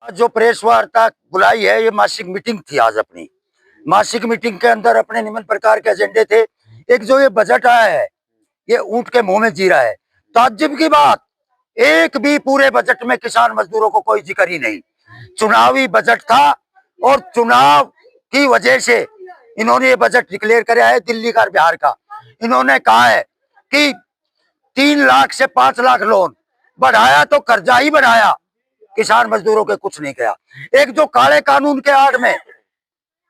जो प्रेस वार्ता बुलाई है, ये मासिक मीटिंग थी। आज अपनी मासिक मीटिंग के अंदर अपने निम्न प्रकार के एजेंडे थे। एक जो ये बजट आया है, ये ऊंट के मुंह में जीरा है। ताज्जुब की बात, एक भी पूरे बजट में किसान मजदूरों को कोई जिक्र ही नहीं। चुनावी बजट था और चुनाव की वजह से इन्होंने ये बजट डिक्लेयर कराया है, दिल्ली का बिहार का। इन्होंने कहा है कि 3 लाख से 5 लाख लोन बढ़ाया, तो कर्जा ही बढ़ाया, किसान मजदूरों के कुछ नहीं किया। एक जो काले कानून के आड़ में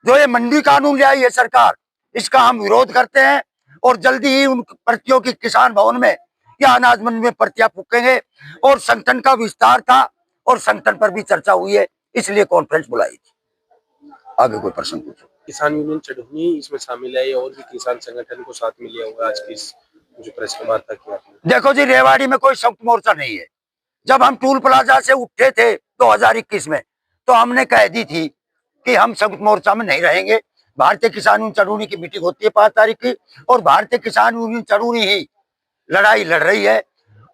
जो ये मंडी कानून लाई है सरकार, इसका हम विरोध करते हैं और जल्दी ही उन पर्चियों की किसान भवन में या अनाज मंडी में पर्चियां फूकेंगे। और संगठन का विस्तार था और संगठन पर भी चर्चा हुई है, इसलिए कॉन्फ्रेंस बुलाई थी। आगे कोई प्रश्न पूछो। किसान यूनियन चढ़नी इसमें शामिल है और भी किसान संगठन को साथ में लिया हुआ आज की जो प्रेस वार्ता की आपने? देखो जी, रेवाड़ी में कोई संयुक्त मोर्चा नहीं है। जब हम टूल प्लाजा से उठे थे 2021 में, तो हमने कह दी थी कि हम संयुक्त मोर्चा में नहीं रहेंगे। भारतीय किसान यूनियन चढ़ूनी की मीटिंग होती है 5 तारीख की, और भारतीय किसान यूनियन चढ़ूनी ही लड़ाई लड़ रही है।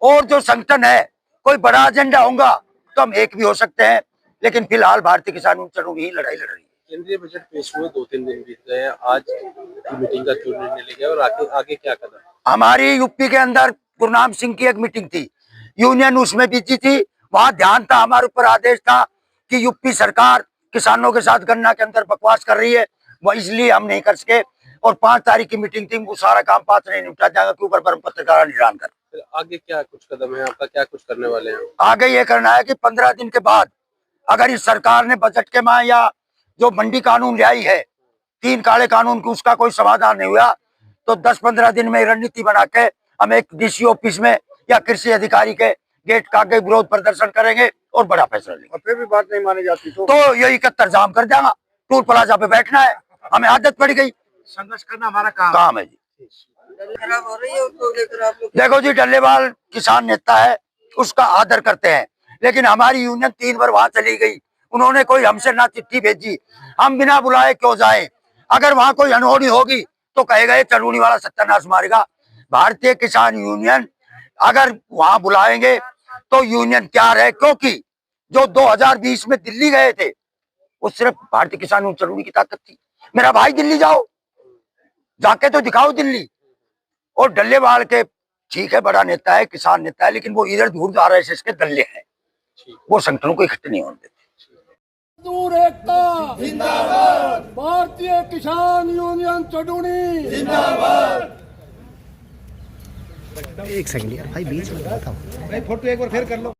और जो संगठन है, कोई बड़ा एजेंडा होगा तो हम एक भी हो सकते हैं, लेकिन फिलहाल भारतीय किसान यूनियन चढ़ूनी ही लड़ाई लड़ रही है। केंद्रीय बजट पेश हुए 2-3 दिन बीत गए हैं, आज की मीटिंग का क्यों निर्णय लिया गया और आगे क्या कदम? हमारी यूपी के अंदर गुरनाम सिंह की एक मीटिंग थी, यूनियन उसमें बिजी थी। वहां ध्यान था, हमारे ऊपर आदेश था कि यूपी सरकार किसानों के साथ गन्ना के अंदर बकवास कर रही है, वो इसलिए हम नहीं कर सके। और 5 तारीख की मीटिंग थी, वो सारा काम 5 नहीं निपटा जाएगा के ऊपर पत्रकार निगरान कर। फिर आगे क्या कुछ कदम है आपका, क्या कुछ करने वाले हैं? आगे ये करना है कि 15 दिन के बाद अगर इस सरकार ने बजट के माह या जो मंडी कानून लाई है, 3 काले कानून की, उसका कोई समाधान नहीं हुआ, तो 10-15 दिन में रणनीति बना के हम एक डीसी ऑफिस में या कृषि अधिकारी के गेट का आगे विरोध प्रदर्शन करेंगे और बड़ा फैसला लेंगे। फिर भी बात नहीं मानी जाती तो ये 71 जाम कर देगा। टूल प्लाजा पे बैठना है, हमें आदत पड़ गई। संघर्ष करना हमारा काम है जी। देखो जी, डल्लेवाल किसान नेता है, उसका आदर करते हैं, लेकिन हमारी यूनियन 3 बार वहां चली गई। उन्होंने कोई हमसे ना चिट्ठी भेजी, हम बिना बुलाए क्यों जाए? अगर वहां कोई अनहोनी होगी तो कहेगा ये चढ़ूनी वाला सत्यानाश मारेगा। भारतीय किसान यूनियन अगर वहां बुलाएंगे तो यूनियन तैयार है, क्योंकि जो 2020 में दिल्ली गए थे, वो सिर्फ भारतीय किसान यूनियन चढ़ूनी की ताकत थी। मेरा भाई, दिल्ली जाओ, जाके तो दिखाओ दिल्ली। और डल्लेवाल के, ठीक है, बड़ा नेता है, किसान नेता है, लेकिन वो इधर दूर RSS के दल्ले हैं, वो संगठनों को इकट्ठे नहीं होने देते। मजदूर एकता जिंदाबाद, भारतीय किसान यूनियन चढ़ूनी जिंदाबाद। एक सेकंड यार भाई, बीच में था भाई, फोटो एक बार फिर कर लो।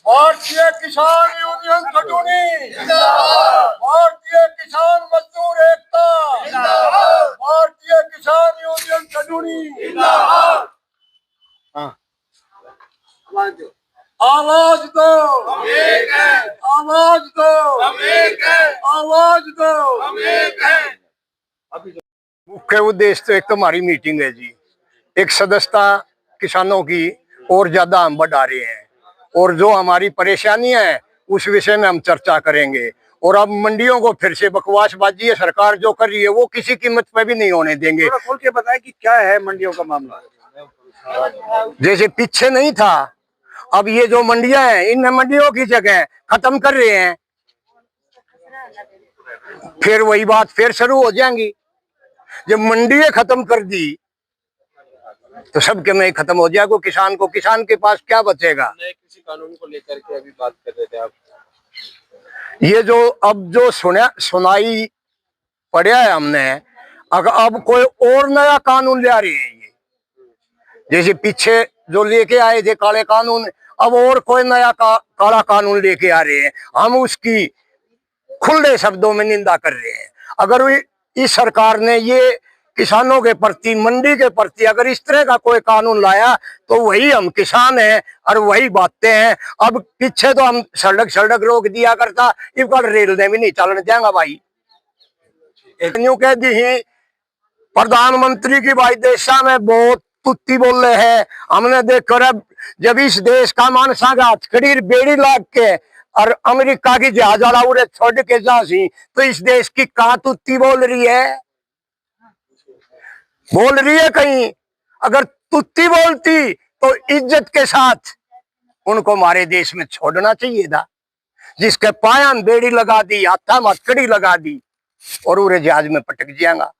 भारतीय किसान यूनियन चढ़ूनी जिंदाबाद, भारतीय किसान मजदूर एकता जिंदाबाद, भारतीय किसान यूनियन चढ़ूनी जिंदाबाद। आवाज दो, हम एक हैं। आवाज दो, हम एक हैं। आवाज दो, हम एक हैं। मुख्य उद्देश्य तो एक तो हमारी मीटिंग है जी, एक सदस्यता किसानों की और ज्यादा हम बढ़ा रहे हैं, और जो हमारी परेशानियां हैं उस विषय में हम चर्चा करेंगे। और अब मंडियों को फिर से बकवासबाजी है सरकार जो कर रही है, वो किसी कीमत पे भी नहीं होने देंगे। खोल के बताएं कि क्या है मंडियों का मामला। जैसे पीछे नहीं था, अब ये जो मंडियां हैं, इन मंडियों की जगह खत्म कर रहे हैं, फिर वही बात फिर शुरू हो जाएंगी। जब मंडियां खत्म कर दी तो सबके में खत्म हो जाएगा, किसान के पास क्या बचेगा? नए कृषि कानून को लेकर के अभी बात कर रहे थे आप, ये जो अब जो सुनाई पड़ा है हमने, अगर अब कोई और नया कानून ले आ रही है, ये जैसे पीछे जो लेके आए थे काले कानून, अब और कोई नया काला कानून लेके आ रहे हैं, हम उसकी खुले शब्दों में निंदा कर रहे हैं। अगर इस सरकार ने ये किसानों के प्रति, मंडी के प्रति अगर इस तरह का कोई कानून लाया, तो वही हम किसान हैं और वही बातें हैं। अब पीछे तो हम सड़क रोक दिया करता, इस बार रेल ने भी नहीं चलने देंगे भाई। यूं कह दी प्रधानमंत्री की भाई देशा में बहुत तुत्ती बोल रहे हैं। हमने देखकर अब जब इस देश का मानसा का हथकड़ी बेड़ी लाग के और अमेरिका की जहाज वाला उड़े छोड़ के जा सी, तो इस देश की कहाँ तुत्ती बोल रही है? बोल रही है कहीं, अगर तुत्ती बोलती तो इज्जत के साथ उनको हमारे देश में छोड़ना चाहिए था। जिसके पाया में बेड़ी लगा दी, हाथा में हथकड़ी लगा दी और उरे जहाज में पटक जाएगा।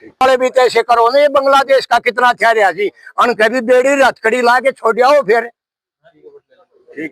वाले भी तो ऐसे करो ना, ये बांग्लादेश का कितना ठहरिया जी, अन कभी बेड़ी हथकड़ी ला के छोड़ आओ फिर।